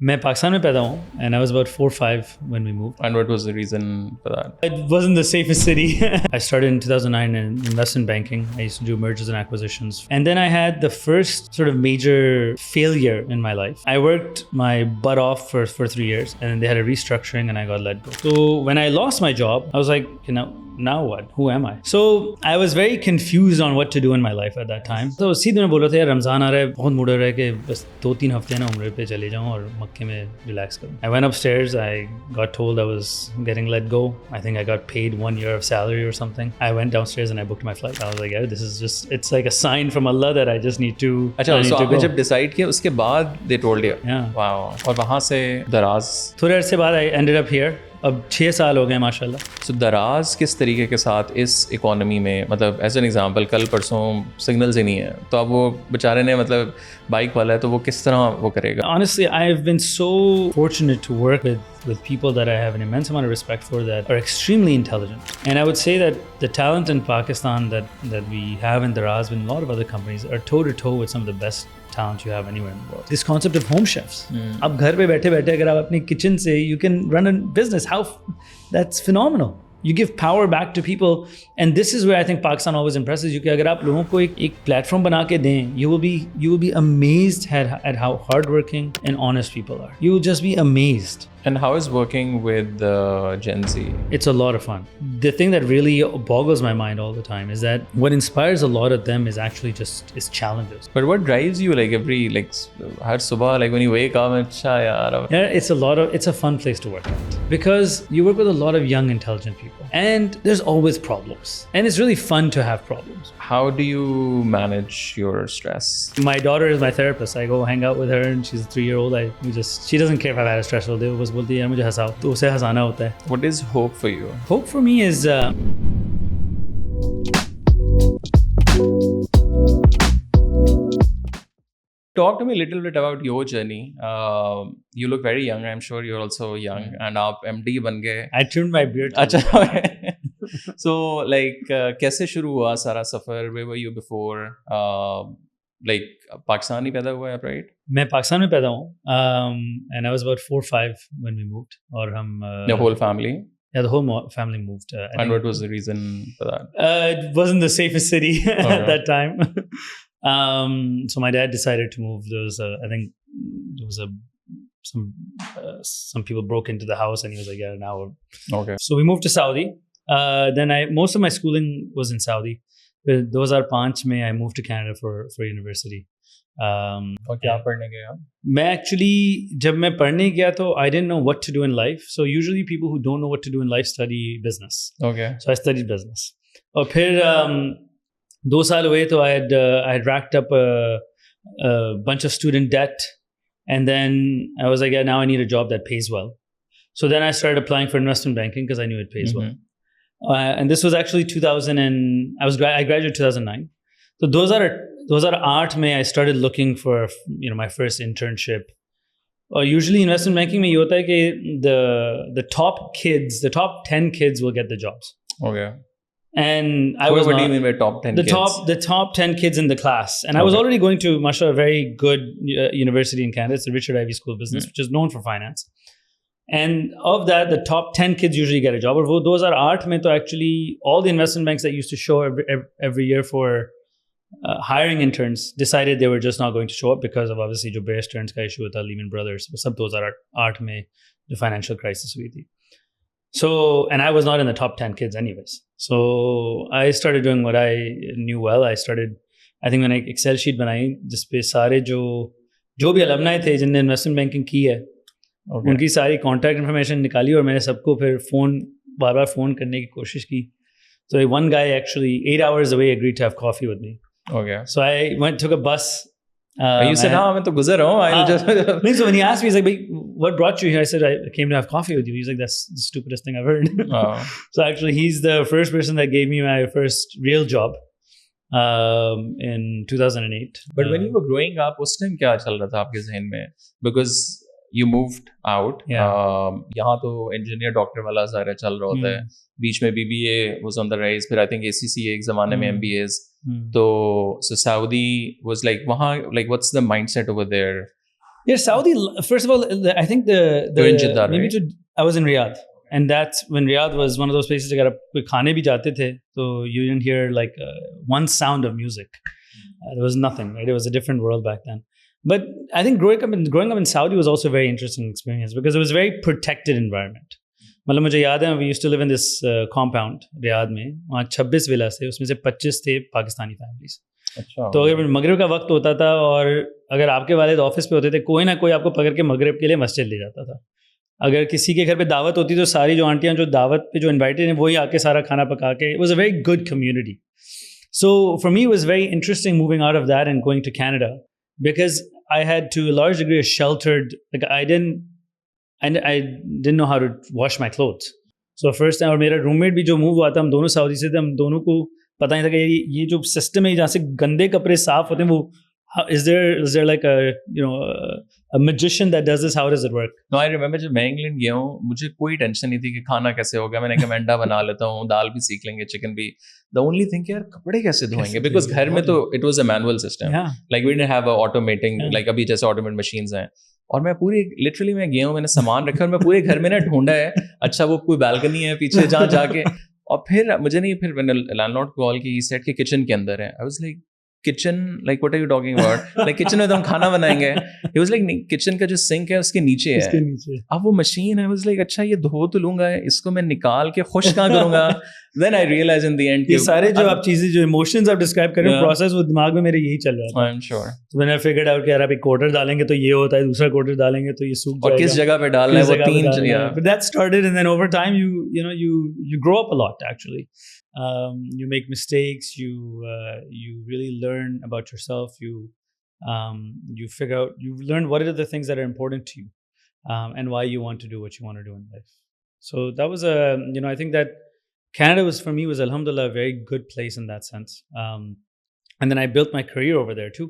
मैं पाकिस्तान में पैदा हूँ and I was about 4 or 5 when we moved. And what was the reason for that? It wasn't the safest city. I started in 2009 in investment banking. I used to do mergers and acquisitions. And then I had the first sort of major failure in my life. I worked my butt off for 3 years and then they had a restructuring and I got let go. So when I lost my job, I was like, now what? Who am I? So I was very confused on what to do in my life at that time. So सीधे मैं बोल रहा था यार रमज़ान आ रहा है बहुत mood हो रहा है कि बस 2-3 हफ्ते ना उम्र पे चले जाऊँ और मक्के में रिलैक्स करूँ. I went upstairs. I got told I was getting let go. I think I got paid 1 year of salary or something. I went downstairs and I booked my flight. I was like, yeah, this is just, it's like a sign from Allah that I just need to. अच्छा, so आपने जब decide किया उसके बाद they told you. Yeah. Wow. और वहाँ से दराज. थोड़े अरसे बाद I ended up here. अब 6 साल हो गए माशाल्लाह. So दराज किस तरीके के साथ इस इकोनॉमी में, मतलब एज एन एग्जांपल कल परसों सिग्नल्स ही नहीं है तो अब वो बेचारे ने मतलब बाइक वाला है तो वो किस तरह वो करेगा? Honestly, I've been so fortunate to work with people that I have an immense amount of respect for that are extremely intelligent. And I would say that the talent in Pakistan that we have in Daraz and a lot of other companies are toe to toe with some of the best talent you have anywhere in the world. This concept of home chefs. अब घर पे बैठे बैठे अगर आप अपनी kitchen से you can run a business. That's phenomenal. You give power back to people, and this is where I think Pakistan always impresses you. कि अगर आप लोगों को एक platform बना के दें, you will be amazed at how hardworking and honest people are. You will just be amazed. And how is working with Gen Z? It's a lot of fun. The thing that really boggles my mind all the time is that what inspires a lot of them is actually just is challenges. But what drives you like har subah, like when you wake up, acha yaar. Yeah, it's a fun place to work at because you work with a lot of young, intelligent people, and there's always problems, and it's really fun to have problems. How do you manage your stress? My daughter is my therapist. I go hang out with her, and she's a 3-year-old. She doesn't care if I've had a stressful day. बस बोलती है मुझे हंसाओ तो उसे हंसाना होता है. What is hope for you? Hope for me is talk to me a little bit about your journey. You look very young. I'm sure you're also young, and आप MD बन गए. I trimmed my beard. अच्छा. So like कैसे शुरू हुआ सारा सफर? Where were you before? Like Pakistan ही पैदा हुआ है, right? मैं पाकिस्तान में पैदा हूँ and I was about 4 or 5 when we moved और हम the whole family? Yeah, the whole family moved. And what was the reason for that? It wasn't the safest city at that time. So my dad decided to move. There was I think there was some people broke into the house and he was like, yeah, now. Okay. So we moved to Saudi. Then most of my schooling was in Saudi. 2005 में I moved to Canada for university. और क्या पढ़ने गया? मैं actually जब मैं पढ़ने गया तो I didn't know what to do in life. So usually people who don't know what to do in life study business. Okay. So I studied business. और फिर 2 साल हुए तो I had racked up a bunch of student debt, and then I was like, yeah, now I need a job that pays well. So then I started applying for investment banking because I knew it pays well. And this was actually 2000 and I graduated 2009. So 2008 में I started looking for my first internship. Or usually investment banking में ये होता है कि the top 10 kids will get the jobs. Okay. And I so was what not, do you mean by top 10 kids? The top 10 kids in the class. And I was already going to mashallah, a very good university in Canada. It's the Richard Ivey School of Business, which is known for finance. And of that, the top 10 kids usually get a job. Or those are art mein to actually all the investment banks that used to show every year for hiring interns decided they were just not going to show up because of obviously jo Bear Stearns ka issue with Lehman Brothers. Sab those are art mein the financial crisis hui thi. So, and I was not in the top 10 kids anyways. So I started doing what I knew well. I think मैंने एक Excel sheet बनाई जिसपे सारे जो भी alumni थे जिनने investment banking की है उनकी सारी कॉन्टैक्ट इन्फॉर्मेशन निकाली और मैंने सबको फिर बार बार फ़ोन करने की कोशिश की. So one guy actually 8 hours away agreed to have coffee with me. Okay. So I took a bus. You said, "No, मैं तो गुज़र रहा हूँ." So when he asked me, he's like, "What brought you here?" I said, "I came to have coffee with you." He's like, "That's the stupidest thing I've heard." So actually, he's the first person that gave me my first real job in 2008. But when you were growing up, उस time क्या चल रहा था आपके ज़हन में? Because you moved out. यहाँ तो engineer doctor वाला सारा चल रहा होता है. बीच में BBA was on the rise. फिर I think ACCA एक ज़माने में MBAs. So Saudi was like वहाँ like what's the mindset over there? Yeah, Saudi. First of all, I think You're in Jeddah, right? I was in Riyadh, and that's when Riyadh was one of those places अगर आप कोई खाने भी जाते थे, so you didn't hear like one sound of music. There was nothing. Right? It was a different world back then. But I think growing up in Saudi was also a very interesting experience because it was a very protected environment. मतलब मुझे याद है, we used to live in this compound Riyadh में, वहाँ 26 विलास थे, उसमें से 25 थे पाकिस्तानी फैमिलीज. अच्छा. तो अगर मगरिब का वक्त होता था और अगर आपके वालिद ऑफिस पे होते थे, कोई ना कोई आपको पकड़ के मगरिब के लिए मस्जिद ले जाता था. अगर किसी के घर पे दावत होती तो सारी जो आंटियाँ जो दावत पे जो इन्वाइटेड हैं वही आके सारा खाना पका के. It was a very good community. So for me it was very interesting moving out of that and going to Canada because I had to a large degree a sheltered, like I didn't know how to wash my clothes. So first time, और मेरा roommate भी जो move हुआ था, हम दोनों Saudi से थे, हम दोनों को पता नहीं था कि ये जो system है जहाँ से गंदे कपड़े साफ होते हैं वो is there like a magician that does this? How does it work? No, I remember जब मैं इंग्लैंड गया हूँ मुझे कोई टेंशन नहीं थी कि खाना कैसे होगा. मैंने कहा मैं अंडा बना लेता हूँ, दाल भी सीख लेंगे, चिकन भी. The only thing यार कपड़े कैसे धोएंगे, because घर में तो it was a manual system. Yeah. Like we didn't have a automating, like अभी जैसे automated machines हैं. और मैं पूरी लिटरली मैं गया हूँ, मैंने सामान रखा और मैं पूरे घर में ना ढूंढा है. अच्छा वो कोई बालकनी है पीछे जहाँ जाके, और फिर मुझे नहीं, फिर मैंने लैंडलॉर्ड को कॉल की, ही सेड के किचन के अंदर है. I was like kitchen, like what are you talking about, like kitchen में तो हम खाना बनाएंगे. ही वाज लाइक नहीं, किचन का जो सिंक है उसके नीचे है. अब वो मशीन है. आई वाज लाइक अच्छा ये धो तो लूंगा, इसको मैं निकाल के खुश कहाँ करूंगा. Then I realise in the end ये सारे जो आप चीजें जो इमोशंस आप डिस्क्राइब कर रहे हो, प्रोसेस वो दिमाग में मेरे यही चल रहा था. I am sure. So when I figured out कि यार आप एक क्वार्टर डालेंगे तो ये होता है, दूसरा क्वार्टर डालेंगे तो ये सूख जाएगा, और किस जगह पे डालना है वो तीन. But that started, and then over time you grow up a lot actually. You make mistakes, you really learn about yourself, you figure out, you learn what are the things that are important to you, and why you want to do what you want to do in life. So that was I think that Canada was, for me, was alhamdulillah a very good place in that sense. And then I built my career over there too.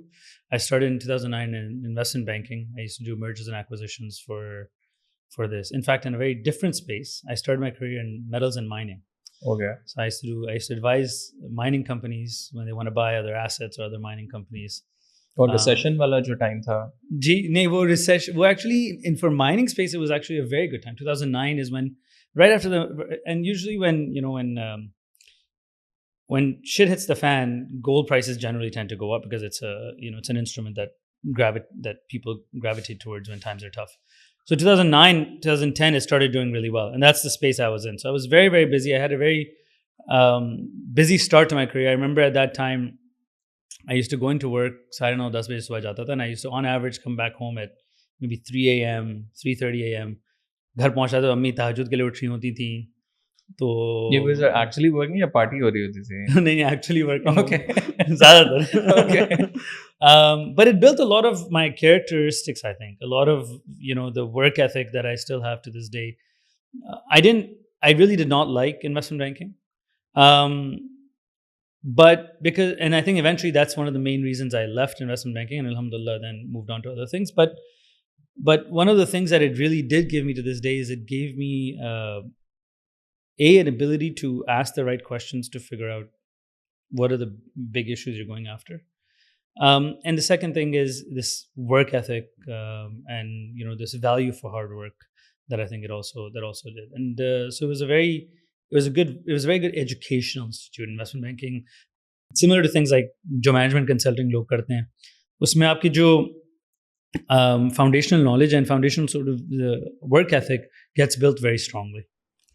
I started in 2009 in investment banking. I used to do mergers and acquisitions for this. In fact, in a very different space. I started my career in metals and mining. Okay. So I used to advise mining companies when they want to buy other assets or other mining companies. और recession वाला जो time था. जी नहीं, वो recession, वो actually for mining space it was actually a very good time. 2009 is when, right after and usually when shit hits the fan, gold prices generally tend to go up because it's it's an instrument that people gravitate towards when times are tough. So 2009, 2010, it started doing really well, and that's the space I was in. So I was very, very busy. I had a very busy start to my career. I remember at that time, I used to go into work. So I don't know, 10 baje subah jata tha, and I used to, on average, come back home at maybe 3 a.m., 3:30 a.m. घर पहुंचा तो अम्मी तहज्जुद के लिए उठ रही होती थी. तो ये was actually working या पार्टी हो रही होती थी? नहीं, actually working. Okay. ज़्यादातर. Okay. But it built a lot of my characteristics, I think. A lot of, the work ethic that I still have to this day. I really did not like investment banking. But and I think eventually that's one of the main reasons I left investment banking, and alhamdulillah then moved on to other things. But one of the things that it really did give me to this day is it gave me an ability to ask the right questions to figure out what are the big issues you're going after. And the second thing is this work ethic and this value for hard work that I think that also did. And so it was a very good educational institute, investment banking. Similar to things like जो management consulting लोग करते हैं, उसमें आपकी जो foundational knowledge and foundational sort of the work ethic gets built very strongly.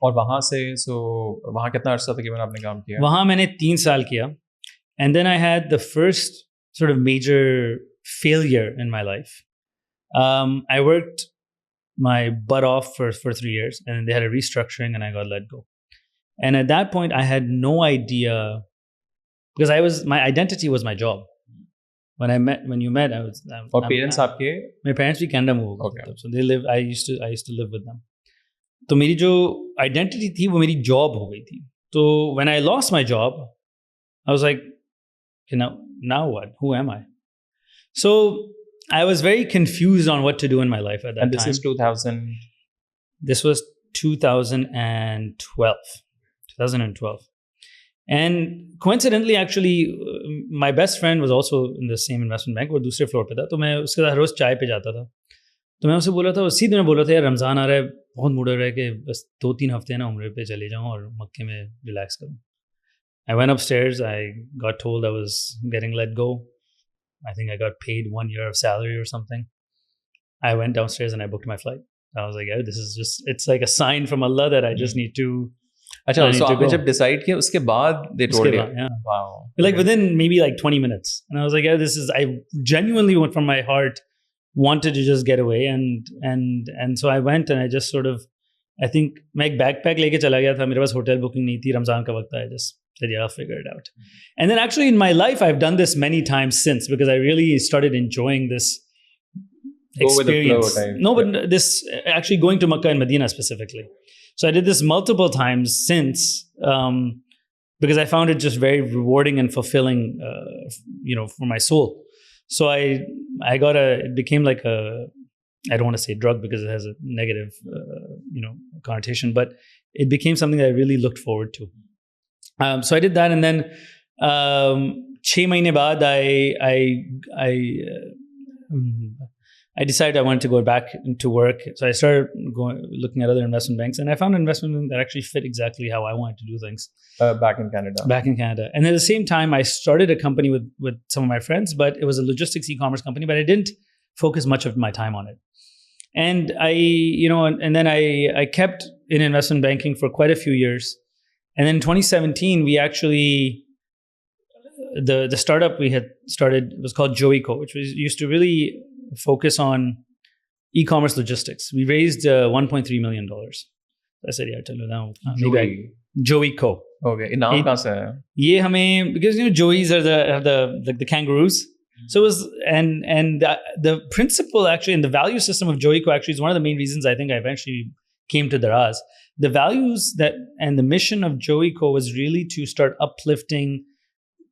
और वहाँ से वहाँ कितना अर्सा तकरीबन आपने काम किया? वहाँ मैंने 3 साल किया, and then I had the first sort of major failure in my life. I worked my butt off for 3 years, and then they had a restructuring, and I got let go. And at that point, I had no idea, because my identity was my job. When you met, I was. और parents आपके? My parents भी Canada move. Okay. So they live. I used to live with them. तो मेरी जो identity थी वो मेरी job हो गई थी. तो when I lost my job, I was like, now what? Who am I? So I was very confused on what to do in my life at that time. And this is 2000? This was 2012. And coincidentally, actually, my best friend was also in the same investment bank. वो दूसरे floor पे था, तो मैं उसके साथ रोज चाय पे जाता था. तो मैं उससे बोला था, उसी दिन बोला था यार रमज़ान आ रहा है, बहुत मूड हो रहा है कि बस 2-3 हफ्ते ना उम्रे पे चले जाऊँ और मक्के में रिलैक्स करूँ. I went upstairs. I got told I was getting let go. I think I got paid 1 year of salary or something. I went downstairs and I booked my flight. I was like, yeah, this is just, it's like a sign from Allah that I just need to. अच्छा, so आपने जब decide किया उसके बाद they told you? Yeah. Wow. Like within maybe like 20 minutes. And I was like, yeah, this is, I genuinely went from my heart, wanted to just get away. And so I went and I just sort of, I think मैं एक backpack लेके चला गया था, मेरे पास hotel booking नहीं थी, रमज़ान का वक्त आया, just said, yeah, I'll figure it out. And then actually in my life, I've done this many times since because I really started enjoying this experience. No, but this actually going to Makkah and Medina specifically. So I did this multiple times since because I found it just very rewarding and fulfilling, for my soul. So I got it became like I don't want to say drug because it has a negative, connotation, but it became something that I really looked forward to. So I did that, and then 6 mahine baad I decided I wanted to go back into work. So I started looking at other investment banks, and I found an investment bank that actually fit exactly how I wanted to do things. Back in Canada. Back in Canada. And at the same time, I started a company with some of my friends, but it was a logistics e-commerce company, but I didn't focus much of my time on it. And and then I kept in investment banking for quite a few years. And then in 2017, we actually, the startup we had started was called Joeyco, which used to really focus on e-commerce logistics. We raised $1.3 million. I said, yeah, tell you now. Joeyco. Okay. नाम कहाँ से है? ये हमें, because Joeys are the kangaroos. So it was, and the principle actually, and the value system of Joeyco actually is one of the main reasons I think I eventually came to Daraz. The values that and the mission of Joeyco was really to start uplifting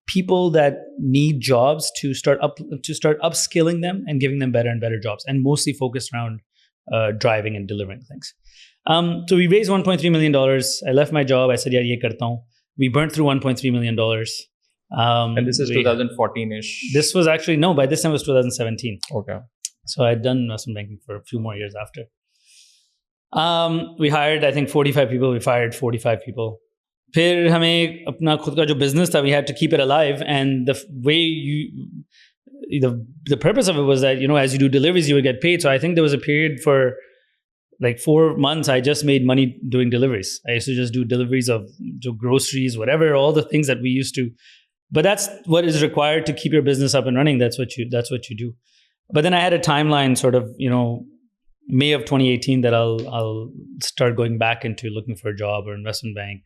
people that need jobs, to start upskilling them and giving them better and better jobs, and mostly focused around driving and delivering things. So we raised $1.3 million. I left my job. I said, yeah, ye karta hu. We burnt through $1.3 million. And this is 2014-ish. This was actually, no, by this time it was 2017. Okay. So I had done investment banking for a few more years after. We hired, I think, 45 people. We fired 45 people. फिर हमें अपना खुद का जो business था, we had to keep it alive, and the way the purpose of it was that, as you do deliveries, you would get paid. So I think there was a period for like 4 months, I just made money doing deliveries. I used to just do deliveries of groceries, whatever, all the things that we used to. But that's what is required to keep your business up and running. That's what you do. But then I had a timeline, sort of, May of 2018, that I'll start going back into looking for a job or investment bank.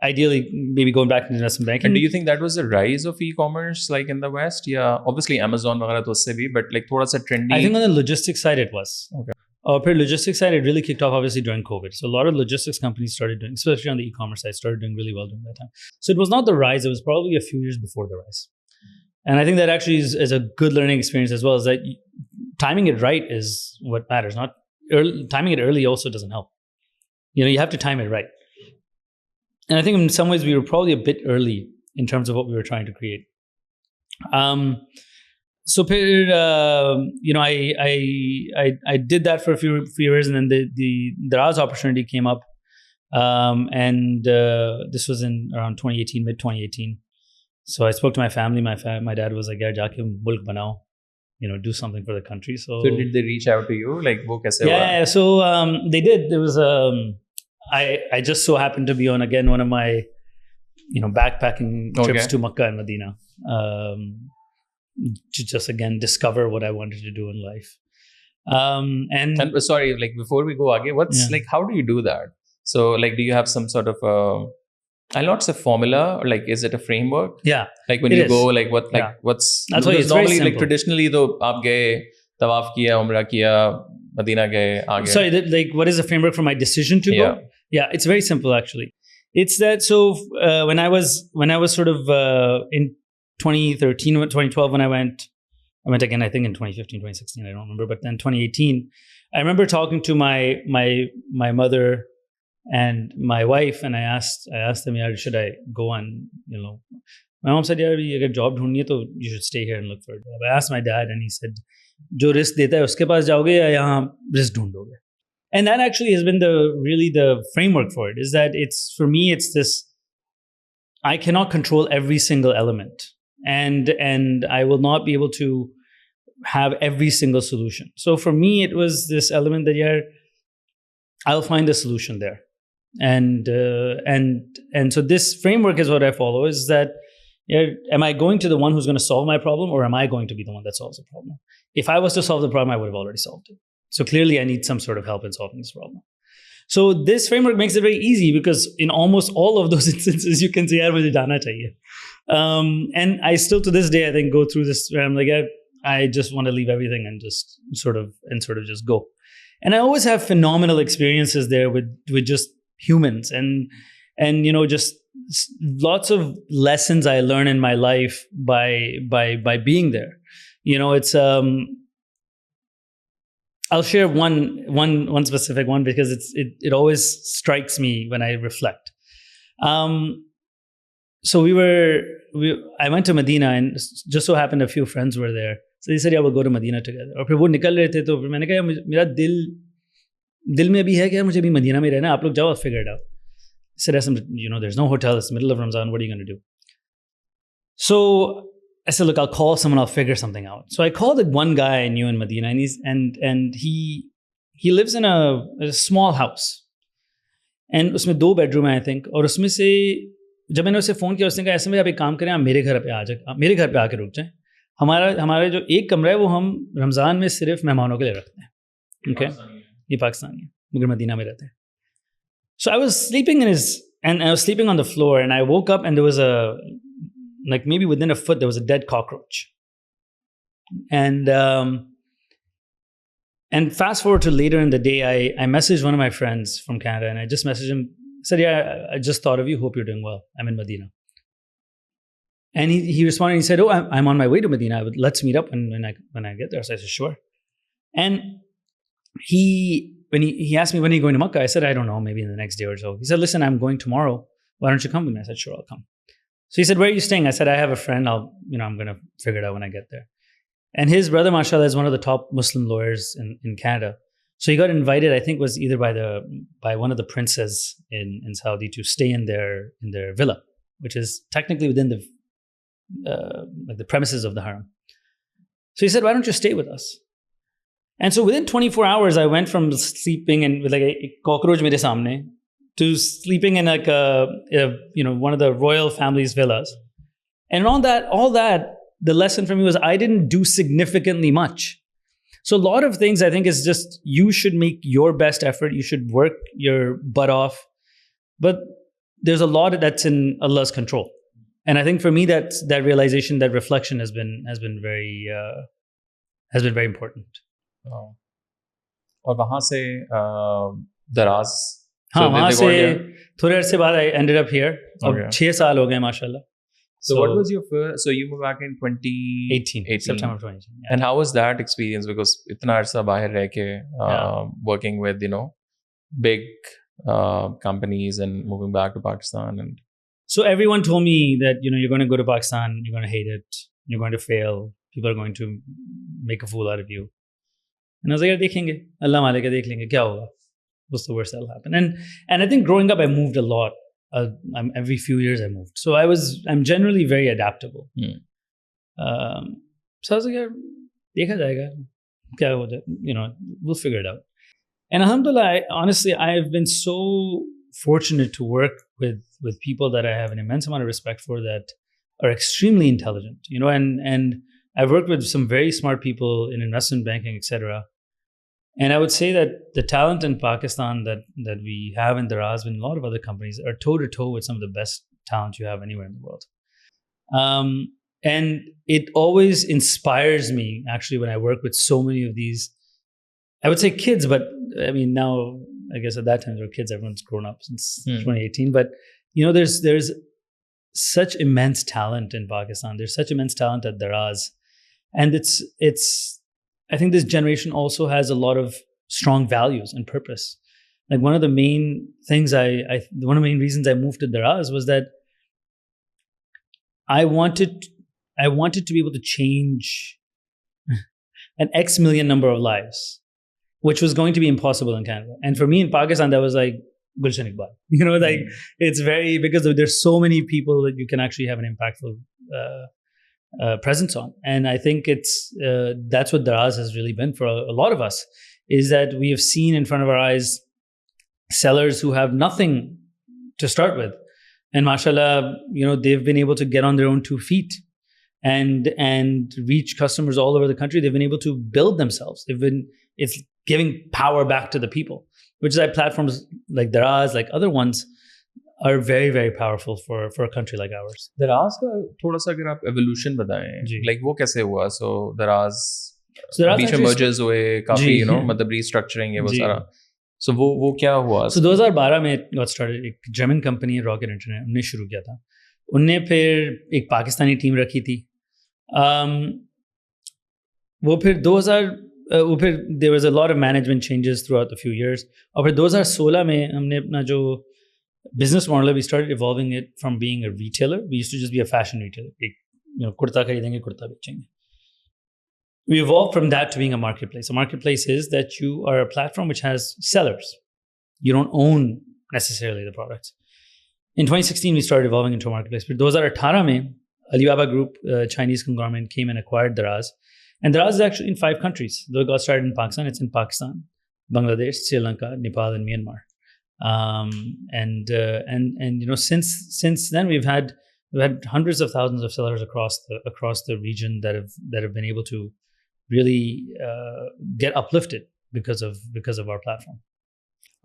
Ideally, maybe going back into investment banking. And do you think that was the rise of e-commerce, like in the West? Yeah, obviously Amazon, वगैरह तो उससे भी, but like थोड़ा सा trendy. I think on the logistics side it was. Okay. Per logistics side, it really kicked off obviously during COVID. So a lot of logistics companies started doing, especially on the e-commerce side, started doing really well during that time. So it was not the rise; it was probably a few years before the rise. And I think that actually is a good learning experience as well. Is that timing it right is what matters. Not timing it early also doesn't help. You have to time it right. And I think in some ways we were probably a bit early in terms of what we were trying to create. So I did that for a few years, and then the Daraz opportunity came up, and this was in around 2018, mid 2018. So I spoke to my family. My dad was like, "Yeah, jaake mulk banao, do something for the country." So did they reach out to you? Like, wo kaise hua? Yeah. So they did. There was I just so happened to be on again one of my backpacking trips to Makkah and Medina. To just again discover what I wanted to do in life. And sorry, like before we go again, like how do you do that? So like, do you have some sort of I'll not say formula, or like is it a framework? Yeah. Like when you go, like what's that's why it's normally very like traditionally though aap gaye tawaf kiya, umrah kiya, Medina gaye, aage. Sorry, like what is the framework for my decision to go? Yeah, it's very simple actually. It's that, so when I was sort of in 2013, 2012, when I went again, I think in 2015, 2016, I don't remember, but then 2018, I remember talking to my mother and my wife, and I asked them, "Yeah, should I go on?" My mom said, "Yeah, if you get a job, you should stay here and look for a job." I asked my dad, and he said, जो risk देता है उसके पास जाओगे या यहाँ risk ढूंढोगे. And that actually has been the framework for it, is that for me it's this, I cannot control every single element, and I will not be able to have every single solution. So for me it was this element that I'll find a solution there. And so this framework is what I follow, is that am I going to the one who's going to solve my problem, or am I going to be the one that solves the problem? If I was to solve the problem, I would have already solved it. So clearly I need some sort of help in solving this problem. So this framework makes it very easy, because in almost all of those instances you can say, yaar, mujhe jana chahiye. And I still to this day, I think, go through this where I'm like, I just want to leave everything and just sort of just go. And I always have phenomenal experiences there with just humans, and just lots of lessons I learn in my life by being there. It's I'll share one specific one, because it always strikes me when I reflect. So I went to Medina, and just so happened a few friends were there. So they said, yeah, we'll go to Medina together. और फिर वो निकल रहे थे, तो फिर मैंने कहा, मेरा दिल में अभी है कि मुझे भी मदीना में रहना, आप लोग जाओ, figure it out. I said, there's no hotel, it's the middle of Ramzan, what are you going to do? So I said, look, I'll call someone, I'll figure something out. So I called one guy I knew in Medina, and he lives in a small house. And उसमें 2 bedroom है, I think. और उसमें से जब मैंने उसे phone किया, उसने कहा, ऐसे में आप एक काम करें, आप मेरे घर पे आके रुक जाएं. हमारा जो एक कमरा है वो हम रमज़ान में सिर्फ मेहमानों के लिए रखते हैं. Okay? ये पाकिस्तानी है, मगर मदीना में रहते हैं. So I was sleeping and I was sleeping on the floor, and I woke up, and there was maybe within a foot, there was a dead cockroach. And fast forward to later in the day, I messaged one of my friends from Canada, and I just messaged him, said, yeah, I just thought of you, hope you're doing well. I'm in Medina. And he responded, and he said, oh, I'm on my way to Medina. Let's meet up when I get there. So I said, sure. And when he asked me, when are you going to Makkah? I said, I don't know, maybe in the next day or so. He said, listen, I'm going tomorrow. Why don't you come with me? I said, sure, I'll come. So he said, where are you staying? I said, I have a friend. I'm going to figure it out when I get there. And his brother, mashallah, is one of the top Muslim lawyers in Canada. So he got invited, I think, was either by one of the princes in Saudi to stay in their villa, which is technically within the premises of the haram. So he said, why don't you stay with us? And so within 24 hours, I went from sleeping in with like a cockroach mere samne to sleeping in like one of the royal family's villas. And all that, the lesson for me was I didn't do significantly much. So a lot of things I think is just, you should make your best effort. You should work your butt off. But there's a lot that's in Allah's control. And I think for me, that realization, that reflection has been very important. Oh. और वहाँ से दराज. हाँ, वहाँ से थोड़े अरसे बाद I ended up here. अब 6 साल हो गए माशाल्लाह. So what was your first? So you moved back in 2018, September 2018. Yeah. And how was that experience? Because इतना अरसा बाहर रह के working with big companies and moving back to Pakistan. And so everyone told me that you're going to go to Pakistan, you're going to hate it, you're going to fail, people are going to make a fool out of you. And I was like, यार देखेंगे, अल्लाह मालिक है, देख लेंगे क्या होगा. What's the worst that'll happen? And I think growing up I moved a lot. Every few years I moved. So I'm generally very adaptable. So I was like, yaar, dekha jayega. Kya ho jaye? We'll figure it out. And alhamdulillah, honestly, I've been so fortunate to work with people that I have an immense amount of respect for, that are extremely intelligent, and I've worked with some very smart people in investment banking, etc. And I would say that the talent in Pakistan that we have in Daraz and a lot of other companies are toe-to-toe with some of the best talent you have anywhere in the world. And it always inspires me, actually, when I work with so many of these, I would say kids, but I mean, now, I guess at that time they were kids, everyone's grown up since 2018. But, there's such immense talent in Pakistan. There's such immense talent at Daraz. And I think this generation also has a lot of strong values and purpose. Like one of the main things one of the main reasons I moved to Daraz was that I wanted to be able to change. an X million number of lives, which was going to be impossible in Canada. And for me in Pakistan, that was like Gulshan Iqbal. It's very, because there's so many people that you can actually have an impactful presence on. And I think that's what Daraz has really been for a lot of us, is that we have seen in front of our eyes sellers who have nothing to start with. And mashallah, they've been able to get on their own 2 feet and reach customers all over the country. They've been able to build themselves. It's giving power back to the people, which is why platforms like Daraz, like other ones, are very, very powerful for a country like ours. Daraz का थोड़ा सा अगर आप evolution बताएं, like वो कैसे हुआ? So Daraz बीच में mergers हुए, काफी मतलब restructuring है वो सारा. So वो क्या हुआ? So 2012 में it got started. एक German company Rocket Internet उन्होंने शुरू किया था. उनने फिर एक पाकिस्तानी टीम रखी थी. वो फिर there was a lot of management changes throughout the few years. और फिर 2016 में हमने अपना जो business model, we started evolving it from being a retailer. We used to just be a fashion retailer. Kurta खरीदेंगे, कुर्ता बेचेंगे. We evolved from that to being a marketplace. A marketplace is that you are a platform which has sellers. You don't own necessarily the products. In 2016, we started evolving into a marketplace. But 2018 में Alibaba Group, Chinese conglomerate, came and acquired Daraz. And Daraz is actually in 5 countries. Though it got started in Pakistan, it's in Pakistan, Bangladesh, Sri Lanka, Nepal, and Myanmar. Since then we've had hundreds of thousands of sellers across the region that have been able to really get uplifted because of our platform.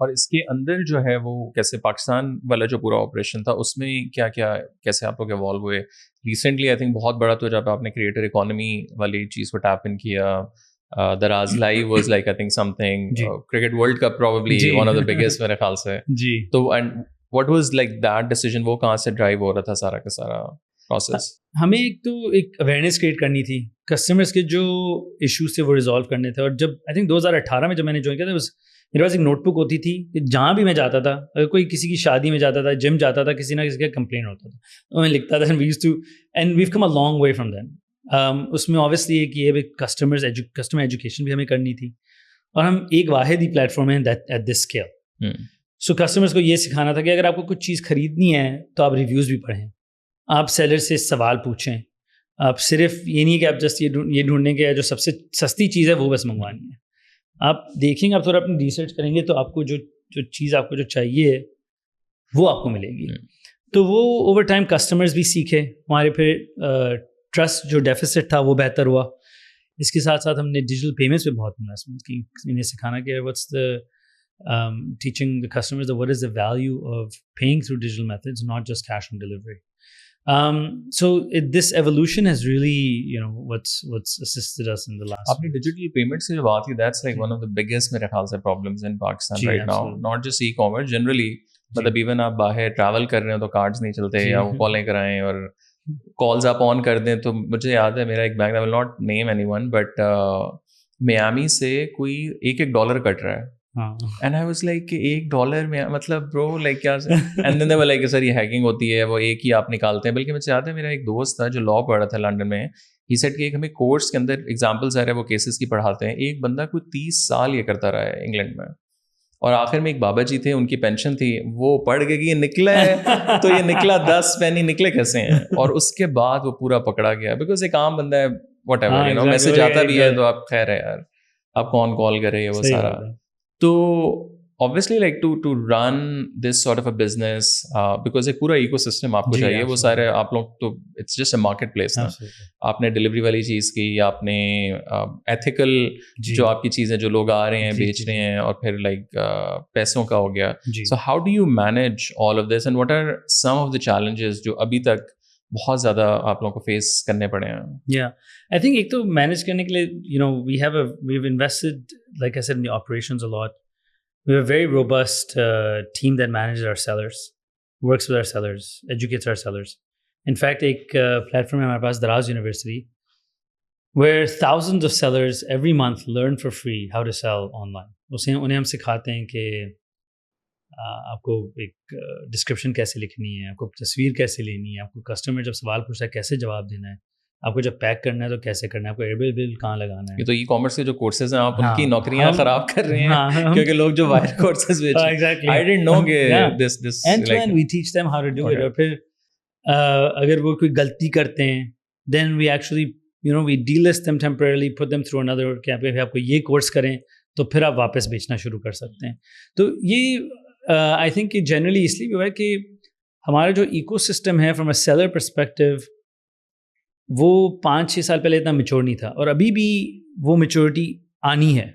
और इसके अंदर जो है वो कैसे पाकिस्तान वाला जो पूरा ऑपरेशन था उसमें क्या कैसे आप लोग इवॉल्व हुए? रिसेंटली आई थिंक बहुत बड़ा तो जब आपने क्रिएटर इकोनॉमी वाली चीज़ को टैप इन किया, Daraz Live was like I think something Cricket World Cup probably one of the biggest मेरे ख्याल से. तो and what was like that decision? वो कहाँ से ड्राइव हो रहा था सारा का सारा प्रोसेस? हमें एक अवेयरनेस क्रिएट करनी थी, कस्टमर्स के जो इश्यूज थे वो रिजॉल्व करने थे. और जब आई थिंक 2018 में जब मैंने ज्वाइन किया था, मेरे पास एक नोटबुक होती थी. जहाँ भी मैं जाता था, अगर कोई किसी की शादी में जाता था, जिम जाता था, किसी ना किसी का कंप्लेन होता था, तो मैं लिखता था. And we have come a long way from then. उसमें ऑब्वियसली एक ये कस्टमर एजुकेशन भी हमें करनी थी. और हम एक वाहिद ही प्लेटफॉर्म है at this scale. So customers को ये सिखाना था कि अगर आपको कुछ चीज़ खरीदनी है तो आप रिव्यूज़ भी पढ़ें, आप सेलर से सवाल पूछें. आप सिर्फ ये नहीं कि आप जस्ट ये ढूंढने के जो सबसे सस्ती चीज़ है वो बस मंगवानी है. आप देखेंगे, आप थोड़ा अपनी रिसर्च करेंगे तो आपको जो चीज़ आपको जो चाहिए वो आपको मिलेगी. तो वो ओवर टाइम कस्टमर्स भी सीखे, हमारे फिर ट्रस्ट जो डेफिसिट था वो बेहतर हुआ. इसके साथ साथ हमने डिजिटल पेमेंट्स पे बहुत इन्वेस्टमेंट की, इन्हें सिखाना कि what's the teaching the customers that what is the value of paying through digital methods, not just cash on delivery. So this evolution has really, what's assisted us in the last. आपने digital payments से जो बात की, that's like one of the biggest मेरे ख्याल से problems in Pakistan right now. Not just e-commerce, generally. मतलब even आप बाहर travel कर रहे हो तो cards नहीं चलते, या वो कॉलें कराएं और calls आप on कर दें. तो मुझे याद है मेरा एक bank, I will not name anyone, but Miami से कोई $1 कट रहा है. And I was like $1 में मतलब bro like क्या. and then they were like sir ये हैकिंग होती है, वो एक ही आप निकालते हैं. बल्कि मुझे याद है मेरा एक दोस्त था जो लॉ पढ़ रहा था लंदन में. he said कि एक हमें कोर्स के अंदर एग्जाम्पल्स आ रहे हैं, वो केसेस की पढ़ाते हैं. एक बंदा कोई 30 साल ये करता रहा है इंग्लैंड में, और आखिर में एक बाबा जी थे, उनकी पेंशन थी, वो पढ़ गए कि ये निकला है तो ये निकला 10 पेनी निकले कैसे हैं. और उसके बाद वो पूरा पकड़ा गया, बिकॉज एक आम बंदा है वट एवर मैसेज आता भी है तो आप खैर है यार, आप कौन कॉल करे वो सारा. तो obviously like to run this sort of a business because एक पूरा ecosystem आपको चाहिए. वो सारे आप लोग तो it's just a marketplace ना. आपने डिलीवरी वाली चीज़ की, आपने ethical जो आपकी चीज़ें जो लोग आ रहे हैं बेच रहे हैं, और फिर like पैसों का हो गया. So how do you manage all of this and what are some of the challenges जो अभी तक बहुत ज़्यादा आप लोगों को फेस करने पड़े हैं? Yeah, I think एक तो मैनेज करने के लिए we've invested, like I said, in the operations a lot. We have a very robust team that manages our sellers, works with our sellers, educates our sellers. In fact, एक platform है हमारे पास, Daraz University, where thousands of sellers every month learn for free how to sell online. उन्हें हम सिखाते हैं कि आपको एक डिस्क्रिप्शन कैसे लिखनी है, आपको तस्वीर कैसे लेनी है, आपको कस्टमर जब सवाल पूछता है कैसे जवाब देना है, आपको जब पैक करना है तो कैसे करना है, आपको एयरबिल बिल कहाँ लगाना है. ये तो ई कॉमर्स के जो कोर्सेज हैं आप उनकी नौकरियां खराब कर रहे हैं, क्योंकि लोग जो वायर कोर्सेज बेच रहे हैं. Exactly. I didn't know कि this and to end we teach them how to do it. और फिर अगर वो कोई गलती करते हैं, then we actually we delist them temporarily, put them through another camp. आपको ये कोर्स करें तो फिर आप वापस बेचना शुरू कर सकते हैं. तो ये आई थिंक कि जनरली इसलिए भी हुआ है कि हमारा जो इकोसिस्टम है फ्रॉम अ सेलर पर्सपेक्टिव वो 5-6 साल पहले इतना मैच्योर नहीं था, और अभी भी वो मैच्योरिटी आनी है.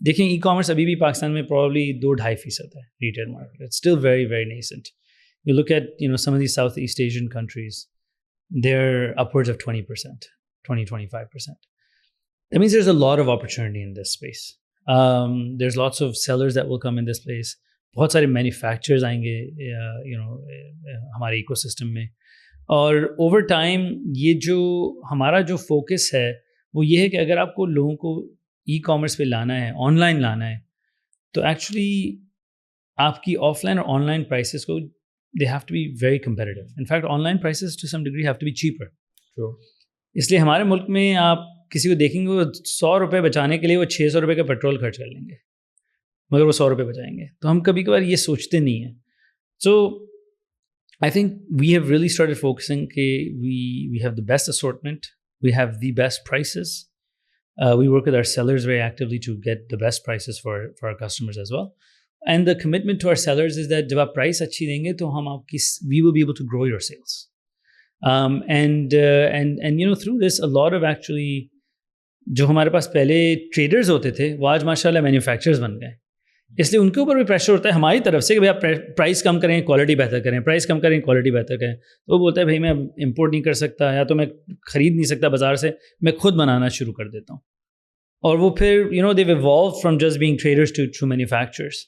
देखें ई कॉमर्स अभी भी पाकिस्तान में प्रॉब्ली 2-2.5% है retail market. It's still very very nascent. You look at some of these south east Asian countries, they're upwards of 20%, 20-25%. That means there's a lot of opportunity in this space. There's lots of sellers that will come in this place. बहुत सारे manufacturers आएंगे हमारे ecosystem में. और over time ये जो हमारा जो फोकस है वो ये है कि अगर आपको लोगों को ई कॉमर्स पे लाना है, ऑनलाइन लाना है, तो एक्चुअली आपकी ऑफलाइन और ऑनलाइन प्राइसेस को they have to be very competitive. In fact, online prices to some degree have to be cheaper. True. इसलिए हमारे मुल्क में आप किसी को देखेंगे वो 100 रुपये बचाने के लिए वो 600 रुपये का पेट्रोल खर्च कर लेंगे, मगर वो 100 रुपये बचाएंगे. तो हम कभी कभार ये सोचते नहीं हैं. So I think we have really started focusing कि we have the best assortment, we have the best prices. We work with our sellers very actively to get the best prices for our customers as well. And the commitment to our sellers is that जब आप price अच्छी देंगे तो हम आपकी we will be able to grow your sales. And through this a lot of actually जो हमारे पास पहले ट्रेडर्स होते थे वो आज माशाल्लाह मैन्युफैक्चरर्स बन गए. इसलिए उनके ऊपर भी प्रेशर होता है हमारी तरफ से कि भाई आप प्राइस कम करें, क्वालिटी बेहतर करें, प्राइस कम करें, क्वालिटी बेहतर करें. तो वो बोलता है भाई मैं इंपोर्ट नहीं कर सकता, या तो मैं ख़रीद नहीं सकता बाज़ार से, मैं खुद बनाना शुरू कर देता हूँ. और वो फिर they've evolved from just being traders to manufacturers.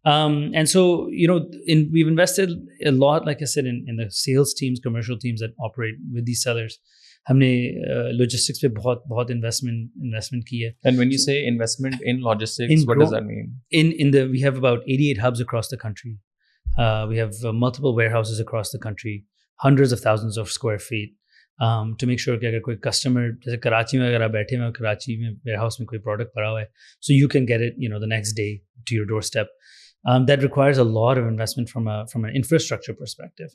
And so, we've invested a lot, like I said, in the sales teams, commercial teams that operate with these sellers. हमने logistics पे बहुत investment की है. And when you say investment in logistics, what does that mean? We have about 88 hubs across the country. We have multiple warehouses across the country, hundreds of thousands of square feet. To make sure कि अगर कोई customer जैसे कराची में अगर आप बैठे हुए कराची में warehouse में कोई product पड़ा हुआ है, so you can get it the next day to your doorstep. That requires a lot of investment from an infrastructure perspective,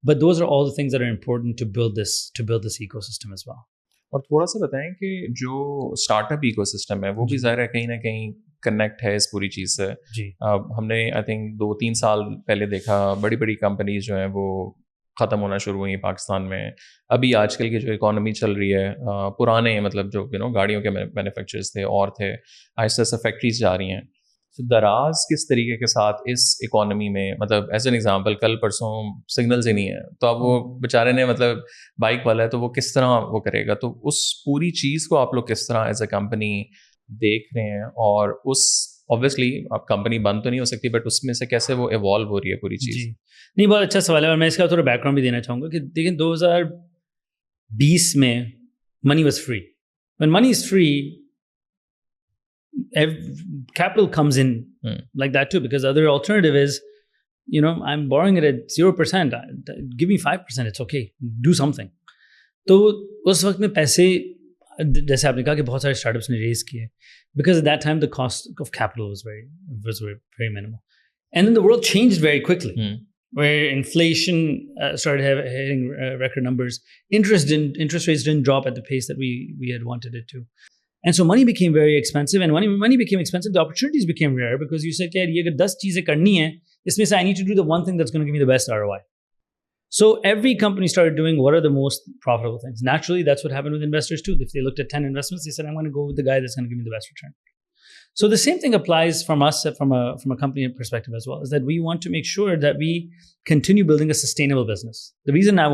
but those are all the things that are important to build this ecosystem as well. और थोड़ा सा बताएं कि जो startup ecosystem है वो भी ज़ाहिर है कहीं ना कहीं कनेक्ट है इस पूरी चीज़ से. हमने आई थिंक 2-3 साल पहले देखा बड़ी बड़ी कंपनीज जो हैं वो ख़त्म होना शुरू हुई पाकिस्तान में. अभी आजकल की जो इकोनॉमी चल रही है, पुराने मतलब जो गाड़ियों के मैन्युफैक्चरर्स थे और थे, आहिस्ता आहिस्ता फैक्ट्रीज जा रही हैं. तो दराज किस तरीके के साथ इस इकोनॉमी में, मतलब एज एन एग्जांपल कल परसों सिग्नल्स ही नहीं है तो अब वो बेचारे ने मतलब बाइक वाला है तो वो किस तरह वो करेगा. तो उस पूरी चीज़ को आप लोग किस तरह एज अ कंपनी देख रहे हैं, और उस ऑब्वियसली अब कंपनी बंद तो नहीं हो सकती बट उसमें से कैसे वो इवॉल्व हो रही है पूरी चीज़. नहीं, बहुत अच्छा सवाल है और मैं इसका थोड़ा बैकग्राउंड भी देना चाहूँगा कि देखिए 2020 में money was free. When money is free, capital comes in like that too, because the other alternative is I'm borrowing it at 0%, give me 5%, it's okay, do something. तो उस वक्त में पैसे जैसे आपने कहा कि बहुत सारे स्टार्टअप्स ने रेज किए, because at that time the cost of capital was very minimal, and then the world changed very quickly. Where inflation started hitting record numbers, interest rates didn't drop at the pace that we had wanted it to. And so money became very expensive, and when money became expensive, the opportunities became rare because you said, "यार ये अगर 10 चीजें करनी है, इसमें से I need to do the one thing that's going to give me the best ROI." So every company started doing what are the most profitable things. Naturally, that's what happened with investors too. If they looked at 10 investments, they said, "I'm going to go with the guy that's going to give me the best return." So the same thing applies from us from a company perspective as well. Is that we want to make sure that we continue building a sustainable business. The reason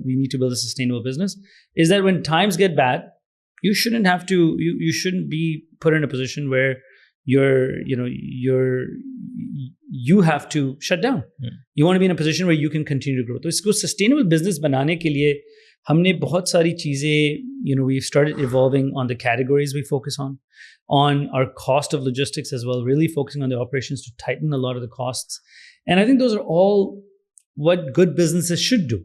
we need to build a sustainable business is that when times get bad, you shouldn't have to. You shouldn't be put in a position where you have to shut down. You want to be in a position where you can continue to grow. तो इसको sustainable business बनाने के लिए हमने बहुत सारी चीजें we've started evolving on the categories we focus on our cost of logistics as well, really focusing on the operations to tighten a lot of the costs. And I think those are all what good businesses should do.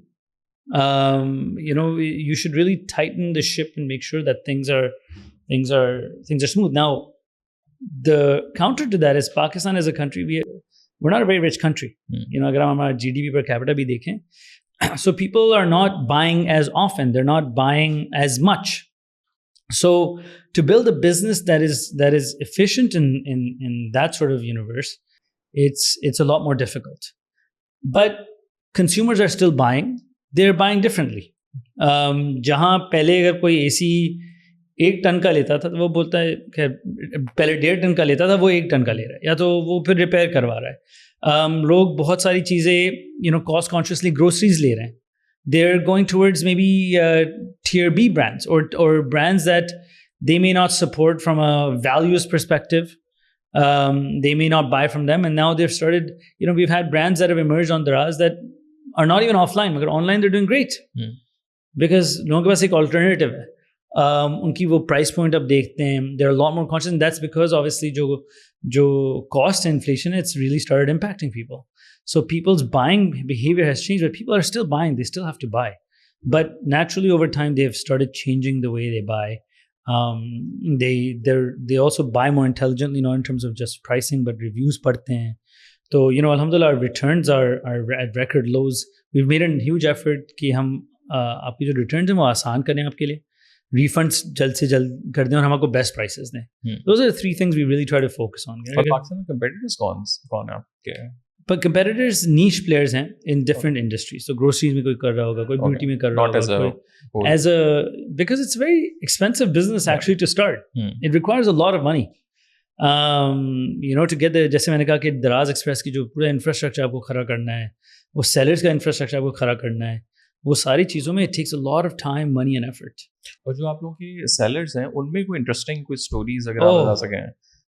You should really tighten the ship and make sure that things are smooth. Now, the counter to that is Pakistan as a country, we're not a very rich country. अगर हम हमारा GDP per capita भी देखें, so people are not buying as often, they're not buying as much. So to build a business that is efficient in that sort of universe, it's a lot more difficult. But consumers are still buying. They're buying differently. जहाँ पहले अगर कोई AC 1 ton का लेता था तो वो बोलता है खैर पहले 1.5 टन का लेता था, वो 1 टन का ले रहा है, या तो वो फिर रिपेयर करवा रहा है. लोग बहुत सारी चीज़ें कॉस्ट कॉन्शियसली ग्रोसरीज ले रहे हैं. They're going towards maybe tier B brands or brands that they may not support from a values perspective. They may not buy from them, and now they've started. We've had brands that have emerged on Daraz that are not even offline, but online they're doing great because लोगों के पास एक alternative है. उनकी वो price point अब देखते हैं. They're a lot more conscious, and that's because obviously जो cost inflation, it's really started impacting people. So people's buying behavior has changed, but people are still buying. They still have to buy. But naturally, over time, they've started changing the way they buy. They also buy more intelligently, not in terms of just pricing, but reviews पढ़ते हैं. So, alhamdulillah, our returns are at record lows. We've made a huge effort कि हम आपकी जो returns हैं वो आसान करें आपके लिए. Refunds जल्द से जल्द कर दें और हम आपको best prices दें. Those are the 3 things we really try to focus on. और पाकिस्तान में competitors कौन है आपके? But competitors, niche players हैं in different industries. So groceries में कोई कर रहा होगा, कोई beauty में कर रहा होगा, because it's a very expensive business actually to start. It requires a lot of money. To get the, जैसे मैंने कहा कि दराज एक्सप्रेस की जो पूरा इंफ्रास्ट्रक्चर आपको खड़ा करना है, वो सेलर्स का इंफ्रास्ट्रक्चर आपको खड़ा करना है, वो सारी चीज़ों में it takes a lot of time, money and effort. और जो आप लोगों की सेलर्स हैं उनमें कोई इंटरेस्टिंग कोई स्टोरीज अगर आप बता सकें,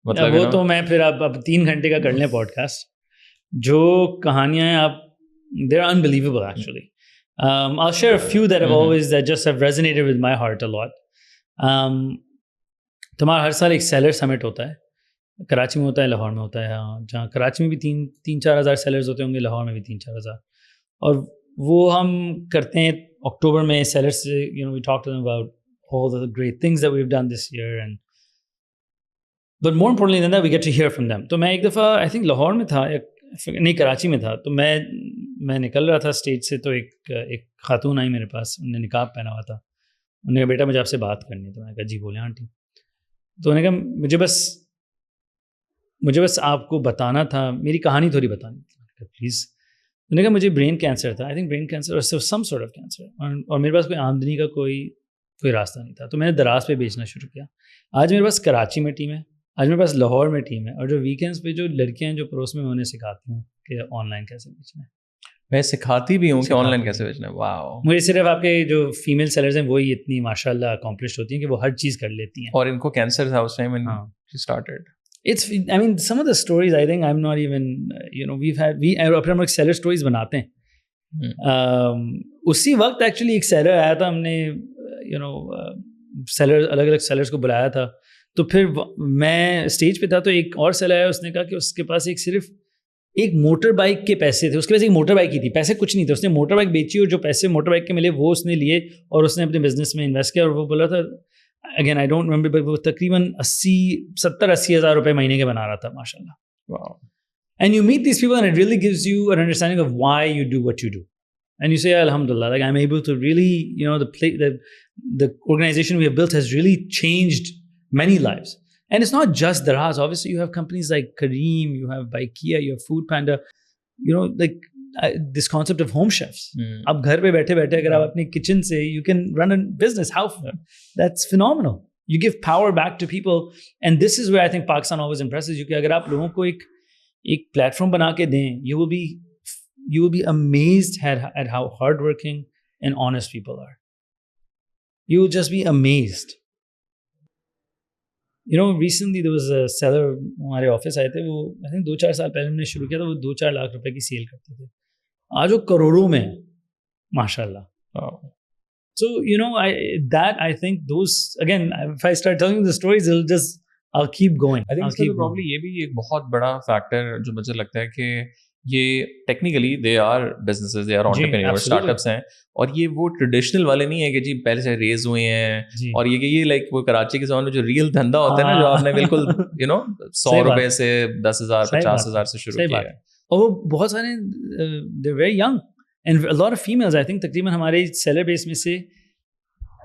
मतलब वो तो मैं फिर अब 3 घंटे का कर लें पॉडकास्ट. जो कहानियाँ हैं आप, they're unbelievable actually. I'll share a few that that just have resonated with my heart a lot. तुम्हारा हर साल एक सेलर समिट होता है, कराची में होता है, लाहौर में होता है. हाँ, जहाँ कराची में भी 3-4 हज़ार सेलर्स होते होंगे, लाहौर में भी 3-4 हज़ार. और वो हम करते हैं अक्टूबर में. Sellers we talk to them about all the great things that we've done this year, but more importantly than that, we get to hear from them. तो मैं एक दफ़ा I think लाहौर में था, नहीं कराची में था, तो मैं निकल रहा था स्टेज से, तो एक खातून आई मेरे पास, उन्होंने निकाब पहना हुआ था. उन्होंने कहा बेटा मुझे आपसे बात करनी है. तो मैंने कहा जी बोले आंटी. तो उन्होंने कहा मुझे बस आपको बताना था, मेरी कहानी थोड़ी बतानी थी. प्लीज़. उन्होंने कहा मुझे ब्रेन कैंसर था, आई थिंक ब्रेन कैंसर और सम सॉर्ट ऑफ कैंसर, और मेरे पास कोई आमदनी का कोई रास्ता नहीं था. तो मैंने दराज पे बेचना शुरू किया. आज मेरे पास कराची में टीम है, आज मेरे पास लाहौर में टीम है, और जो वीकेंड्स पे जो लड़कियां जो पड़ोस में, मैं उन्हें सिखाती हूँ कि ऑनलाइन कैसे बेचना है. मैं सिखाती भी हूँ कि ऑनलाइन कैसे बेचना है. वाओ. मुझे सिर्फ आपके जो फीमेल सेलर्स हैं वही इतनी माशाल्लाह अकॉम्प्लिश्ड होती हैं कि वो हर चीज़ कर लेती हैं. और इनको कैंसर था उस time when she started. some of the stories I think I'm not even अपने हम सेलर स्टोरीज बनाते हैं. उसी वक्त एक्चुअली एक सेलर आया था, हमने सेलर अलग अलग सेलर्स को बुलाया था. तो फिर मैं स्टेज पे था, तो एक और सेलर आया, उसने कहा कि उसके पास सिर्फ एक मोटर बाइक के पैसे थे. उसके पास एक मोटर बाइक ही थी, पैसे कुछ नहीं थे. उसने मोटर बाइक बेची और जो पैसे मोटर बाइक के मिले वो उसने लिए और उसने अपने बिजनेस में इन्वेस्ट किया. और वो बोला था, again I don't remember, but वो तकरीबन 70-80 हज़ार रुपये महीने के बना रहा था माशाल्लाह. Wow. And you meet these people and it really gives you an understanding of why you do what you do. And you say, Alhamdulillah, like I'm able to really, the organization we have built has really changed many lives. And it's not just Daraz. Obviously, you have companies like Kareem, you have Baikia, you have Food Panda, this concept of home chefs. अब घर पे बैठे अगर आप अपनी kitchen से, you can run a business. That's phenomenal. You give power back to people. And this is where I think Pakistan always impresses you, कि अगर आप लोगों को एक platform बना के दें, you will be amazed at how hardworking and honest people are. You will just be amazed. Recently there was a seller हमारे ऑफिस आए थे. वो I think 2-4 साल पहले हमने शुरू किया था. वो 2-4 लाख रुपए की सेल करते थे. आज वो करोड़ों में है माशाल्लाह. So I think those, again, if I start telling the stories, it'll just I'll keep going. I think इसका तो probably ये भी एक बहुत बड़ा factor जो मुझे लगता है कि ये technically they are businesses, they are entrepreneurs, startups हैं, और ये वो traditional वाले नहीं है कि जी पहले से raise हुए हैं और ये like वो कराची के ज़माने में जो real धंधा होता है ना, जो आपने बिल्कुल 100 रुपए से 10,000 50,000 से शुरू किया है। और वो बहुत सारे they're very young and a lot of females. I think तकरीबन हमारे seller base में से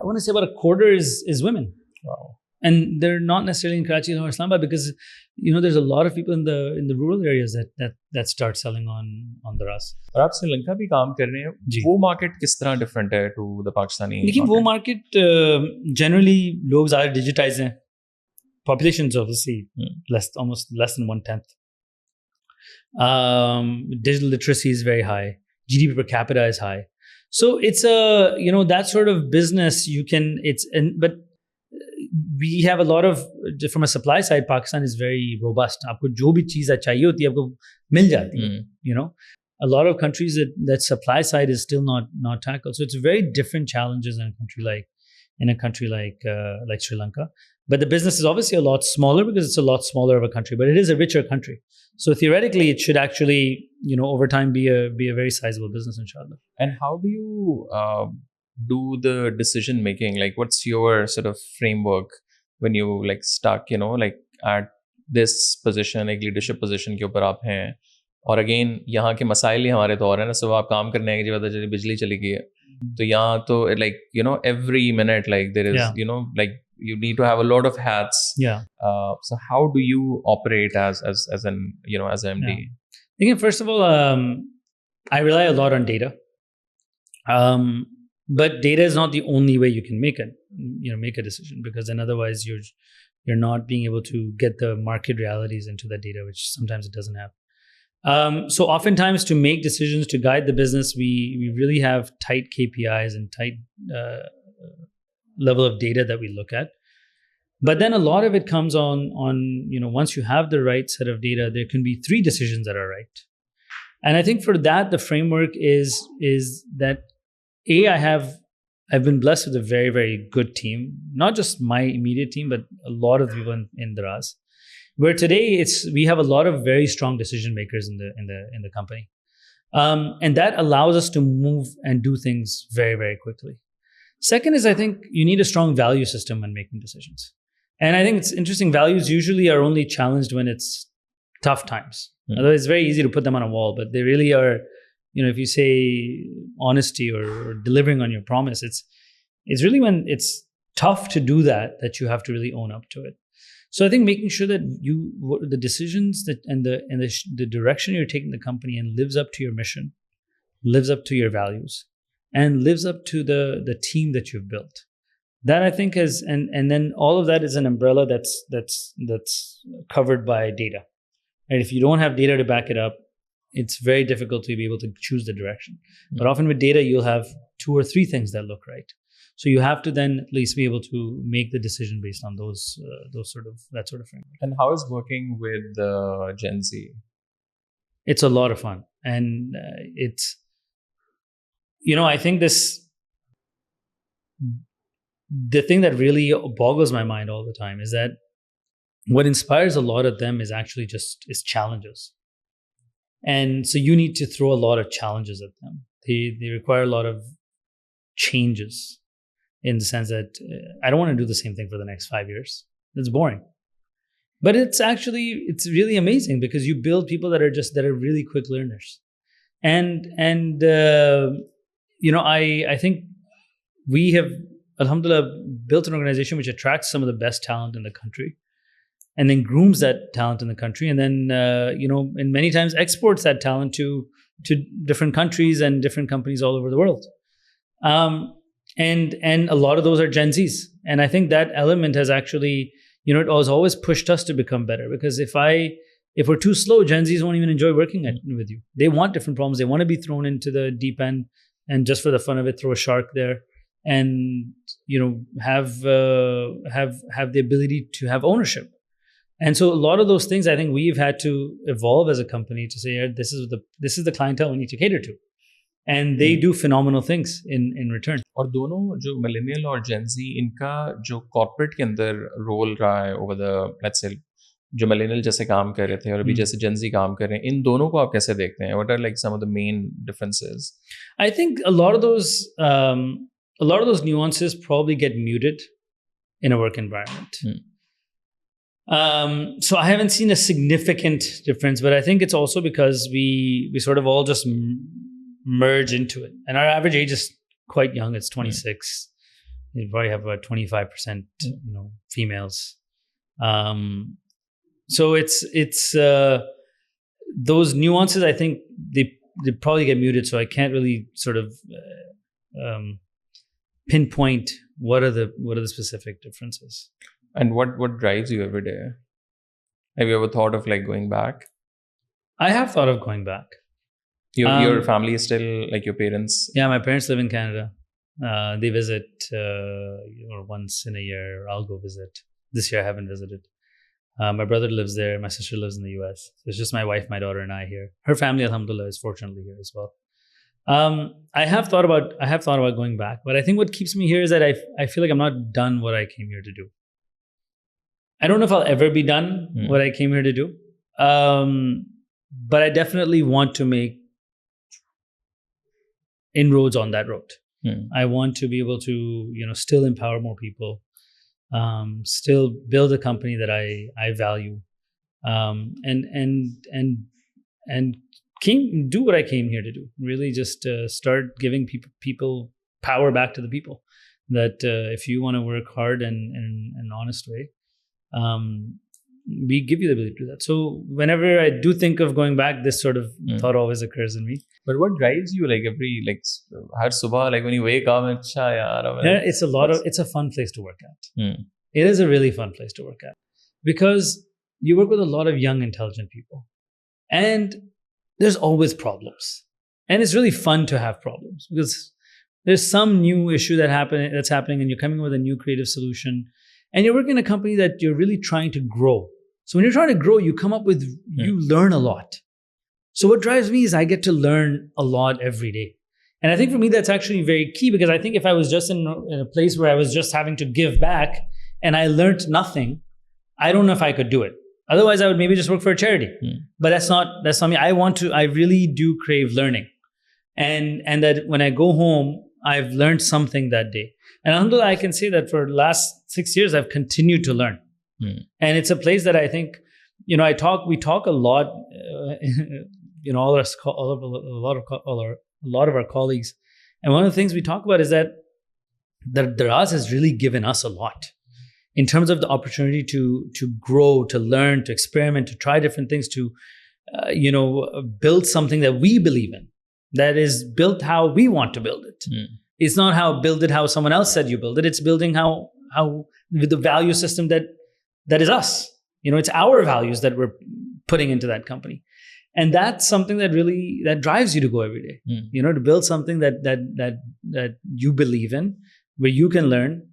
I want to say about a quarter is women. Wow. And they're not necessarily in Karachi or Islamabad because there's a lot of people in the rural areas that start selling on Daraz. और आप श्रीलंका भी काम कर रहे हैं, वो market किस तरह डिफरेंट है टू द पाकिस्तानी? लेकिन वो मार्केट जनरली लोग ज़्यादा डिजिटाइज हैं, population is obviously almost less than 1/10. Digital literacy is very high, GDP per capita is high, so it's a that sort of business but we have a lot of, from a supply side, Pakistan is very robust. आपको जो भी चीज़ चाहिए होती है आपको मिल जाती है. A lot of countries that supply side is still not tackled. So it's very different challenges in a country like Sri Lanka. But the business is obviously a lot smaller because it's a lot smaller of a country. But it is a richer country. So theoretically, it should actually, over time be a very sizable business, inshallah. And how do you do the decision making? Like, what's your sort of framework when you stuck, at this position, एक leadership position के ऊपर आप हैं, और again यहाँ के मसाइल ही हमारे तो और है ना, सब आप काम करने की पता चली बिजली चली गई है, तो यहाँ तो every minute there is you need to have a lot of hats. So how do you operate as an as an MD? Again, first of all, I rely a lot on data. But data is not the only way you can make a decision, because then otherwise you're not being able to get the market realities into the data, which sometimes it doesn't have. So oftentimes to make decisions, to guide the business, we really have tight KPIs and tight level of data that we look at. But then a lot of it comes on once you have the right set of data, there can be 3 decisions that are right. And I think for that, the framework is that I've been blessed with a very, very good team, not just my immediate team, but a lot of people in Daraz, where today we have a lot of very strong decision makers in the company. And that allows us to move and do things very, very quickly. Second is, I think you need a strong value system when making decisions. And I think it's interesting, values usually are only challenged when it's tough times. Otherwise, it's very easy to put them on a wall, but they really are, if you say honesty or delivering on your promise, it's really when it's tough to do that you have to really own up to it. So I think making sure that the decisions and the direction you're taking the company in lives up to your mission, lives up to your values, and lives up to the team that you've built. That I think is, and then all of that is an umbrella that's covered by data. And if you don't have data to back it up, it's very difficult to be able to choose the direction. But often with data, you'll have 2 or 3 things that look right. So you have to then at least be able to make the decision based on that sort of framework. And how is working with Gen Z? It's a lot of fun, and it's I think the thing that really boggles my mind all the time is that what inspires a lot of them is actually is challenges. And so you need to throw a lot of challenges at them. They require a lot of changes, in the sense that I don't want to do the same thing for the next 5 years. It's boring. But it's really amazing because you build people that are really quick learners. And I think we have, alhamdulillah, built an organization which attracts some of the best talent in the country, and then grooms that talent in the country, and then and many times exports that talent to different countries and different companies all over the world. And a lot of those are Gen Zs, and I think that element has actually it has always pushed us to become better, because if we're too slow, Gen Zs won't even enjoy working with you. They want different problems. They want to be thrown into the deep end, and just for the fun of it, throw a shark there, and have the ability to have ownership. And so a lot of those things, I think we've had to evolve as a company to say, this is the clientele we need to cater to. and they do phenomenal things in return. और दोनों जो millennial और Gen Z इनका जो corporate के अंदर role रहा है over the let's say जो millennial जैसे काम कर रहे थे और अभी जैसे Gen Z काम कर रहे हैं, इन दोनों को आप कैसे देखते हैं? What are like some of the main differences? I think a lot of those nuances probably get muted in a work environment. So I haven't seen a significant difference, but I think it's also because we sort of all just merge into it, and our average age is quite young. It's 26. You probably have about 25%, females. So it's those nuances. I think they probably get muted. So I can't really sort of pinpoint what are the specific differences. And what drives you every day? Have you ever thought of like going back? I have thought of going back. Your family is still like your parents? Yeah, my parents live in Canada. They visit once in a year. I'll go visit. This year I haven't visited. My brother lives there. My sister lives in the US. So it's just my wife, my daughter, and I here. Her family, alhamdulillah, is fortunately here as well. I have thought about going back, but I think what keeps me here is that I feel like I'm not done what I came here to do. I don't know if I'll ever be done what I came here to do, but I definitely want to make inroads on that road. I want to be able to, still empower more people, still build a company that I value, and do what I came here to do. Really, just start giving people power back to the people. That if you want to work hard and in an honest way, we give you the ability to do that. So whenever I do think of going back, this sort of thought always occurs in me. But what drives you like har subah, like when you wake up, it's a fun place to work at. It is a really fun place to work at because you work with a lot of young, intelligent people, and there's always problems, and it's really fun to have problems because there's some new issue that's happening, and you're coming with a new creative solution, and you're working in a company that you're really trying to grow. So when you're trying to grow, you come up with, you learn a lot. So what drives me is I get to learn a lot every day. And I think for me, that's actually very key, because I think if I was just in a place where I was just having to give back and I learned nothing, I don't know if I could do it. Otherwise, I would maybe just work for a charity. But that's not me. I really do crave learning. And that when I go home, I've learned something that day. And alhamdulillah, I can say that for the last 6 years, I've continued to learn. And it's a place that I think, we talk a lot, a lot of our colleagues. And one of the things we talk about is that Daraz has really given us a lot in terms of the opportunity to grow, to learn, to experiment, to try different things, to, build something that we believe in, that is built how we want to build it. It's not build it how someone else said you build it. It's building how with the value system that is us. It's our values that we're putting into that company. And that's something that drives you to go every day. To build something that you believe in, where you can learn.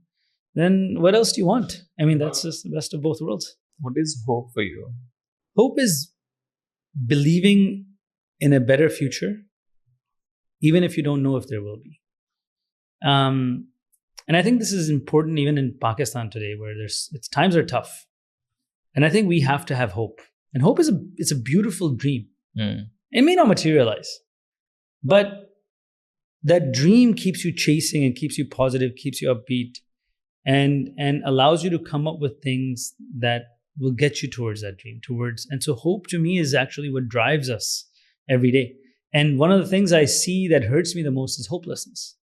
Then what else do you want? I mean, that's just the best of both worlds. What is hope for you? Hope is believing in a better future, even if you don't know if there will be. And I think this is important even in Pakistan today, where times are tough. And I think we have to have hope. And hope is a beautiful dream. It may not materialize, but that dream keeps you chasing and keeps you positive, keeps you upbeat, and allows you to come up with things that will get you towards that dream, and so hope to me is actually what drives us every day. And one of the things I see that hurts me the most is hopelessness.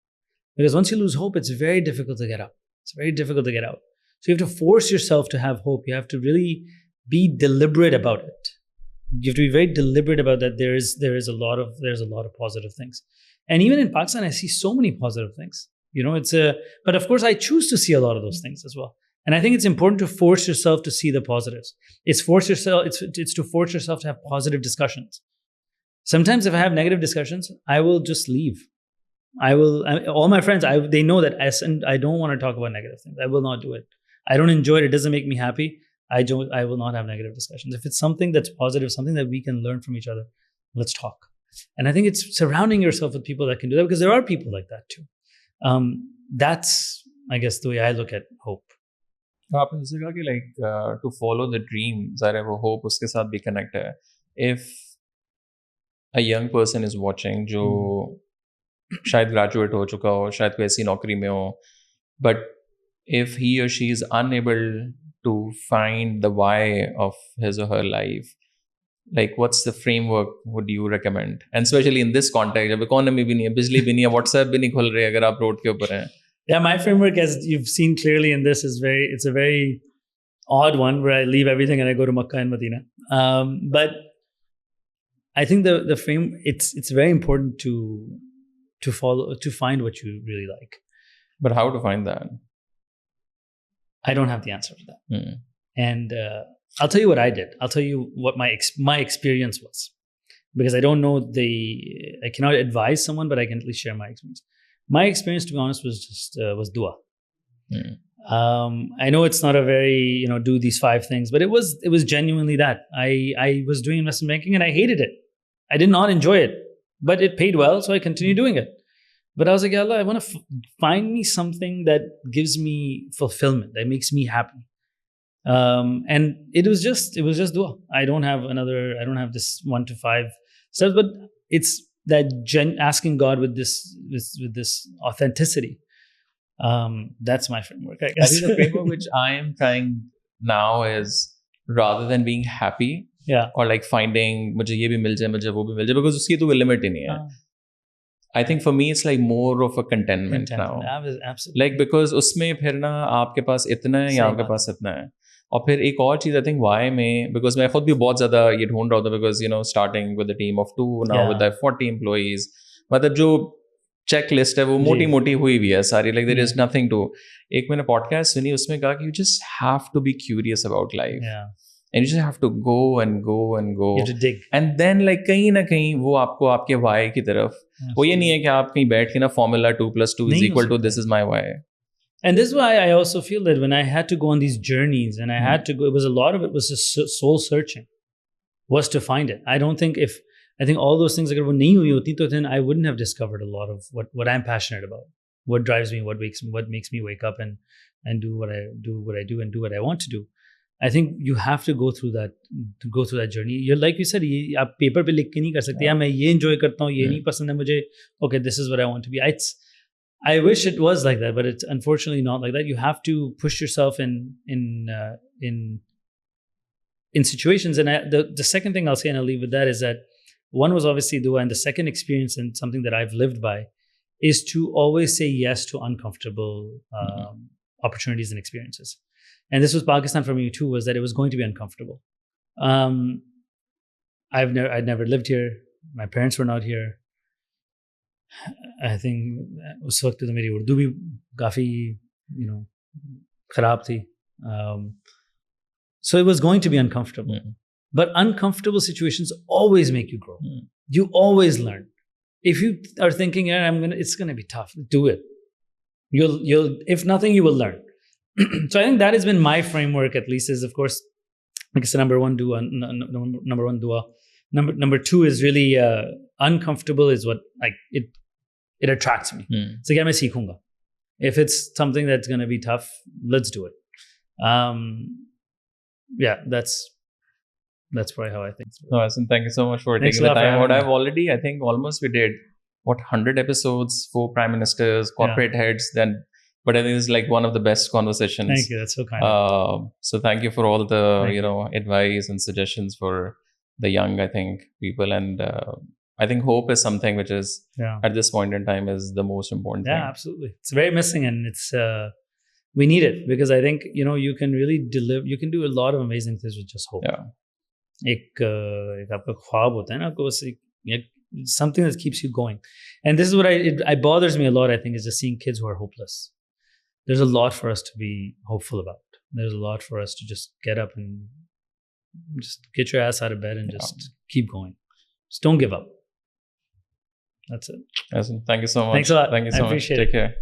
Because once you lose hope, it's very difficult to get up. It's very difficult to get out. So you have to force yourself to have hope. You have to really be deliberate about it. You have to be very deliberate about that. There's a lot of positive things. And even in Pakistan, I see so many positive things. But of course I choose to see a lot of those things as well. And I think it's important to force yourself to see the positives. It's to force yourself to have positive discussions. Sometimes if I have negative discussions, I will just leave. All my friends, they know that I don't want to talk about negative things. I will not do it. I don't enjoy it. It doesn't make me happy. I will not have negative discussions. If it's something that's positive, something that we can learn from each other, let's talk. And I think it's surrounding yourself with people that can do that, because there are people like that too. That's, I guess, the way I look at hope. आपने जैसे कहा कि like to follow the dream, ज़ाहिर है वो hope उसके साथ भी connect है. If a young person is watching जो शायद graduate हो चुका हो, शायद कोई ऐसी नौकरी में हो, but if he or she is unable to find the why of his or her life, like what's the framework would you recommend? And especially in this context, जब economy भी नहीं है, बिजली भी नहीं है, WhatsApp भी नहीं खुल रही है अगर आप रोड के ऊपर हैं. Yeah, my framework, as you've seen clearly in this, it's a very odd one, where I leave everything and I go to Makkah and Medina. But I think the frame, it's very important to follow, to find what you really like. But how to find that? I don't have the answer for that. And I'll tell you what I did. I'll tell you what my experience was, because I don't know I cannot advise someone, but I can at least share my experience. My experience, to be honest, was dua. I know it's not a very, do these 5 things, but it was genuinely that. I was doing investment banking and I hated it. I did not enjoy it, but it paid well, so I continued doing it. But I was like, Allah, I want to find me something that gives me fulfillment, that makes me happy. And it was just dua. I don't have this 1 to 5 steps, but it's that asking God with this authenticity. That's my framework, I guess. I think the framework which I am trying now is, rather than being happy, or like finding मुझे ये भी मिल जाए, मुझे वो भी मिल जाए, because उसकी तो limit ही नहीं है. I think for me it's like more of a contentment now. Absolutely. Like because उसमें फिर ना आपके पास इतना है या आपके पास इतना है. और फिर एक और चीज़ I think why में, because मैं खुद भी बहुत ज़्यादा ये ढूंढ रहा था, because starting with a team of 2 now with the 40 employees, मतलब जो checklist है वो मोटी हुई भी है सारी, like there is nothing to. एक मैंने podcast सुनी, उसमें कहा कि you just have to be curious about life. And you just have to go and go and go. You have to dig. And then like कहीं ना कहीं वो आपको आपके why की तरफ, वो ये नहीं है कि आप कहीं बैठ के ना formula 2 + 2 is equal to this is my why. And this is why I also feel that when I had to go on these journeys, and I had to go, it was a lot of it was just soul searching, was to find it. I think all those things, agar wo nahi hui hoti, to then I wouldn't have discovered a lot of what I'm passionate about, what drives me, what makes me wake up and do what I do and do what I want to do. I think you have to go through that journey. You're like you said, आप paper पे लिख के नहीं कर सकते, या मैं ये enjoy करता हूँ, ये नहीं पसंद है मुझे, okay, this is what I want to be. I wish it was like that, but it's unfortunately not like that. You have to push yourself in situations. And the second thing I'll say, and I'll leave with that, is that one was obviously dua, and the second experience, and something that I've lived by, is to always say yes to uncomfortable opportunities and experiences. And this was Pakistan for me too, was that it was going to be uncomfortable. I'd never lived here. My parents were not here. I think उस वक्त तो मेरी उर्दू भी काफ़ी ख़राब थी. So it was going to be uncomfortable. But uncomfortable situations always make you grow. You always learn. If you are thinking, it's gonna be tough, do it. You'll if nothing, you will learn. So I think that has been my framework, at least, is, of course, like I said, number one dua. Number 2 is really uncomfortable is what, like, it attracts me. So again, मैं सीखूंगा. If it's something that's going to be tough, let's do it. That's probably how I think. No, Ehsan, thank you so much for taking the time out. I've already, I think, almost we did 100 episodes, 4 prime ministers, corporate heads, then. But I think it's like one of the best conversations. Thank you. That's so kind. So thank you for all the advice and suggestions for the young, I think, people. And I think hope is something which is at this point in time is the most important thing. Yeah, absolutely. It's very missing, and it's we need it, because I think you can really deliver. You can do a lot of amazing things with just hope. Yeah. एक आपका ख्वाब होता है ना, आपको बस something that keeps you going. And this is what it bothers me a lot, I think, is just seeing kids who are hopeless. There's a lot for us to be hopeful about. There's a lot for us to just get up and just get your ass out of bed and just keep going. Just don't give up. That's it. Thank you so much. Thanks a lot. Thank you so much. Appreciate Take care.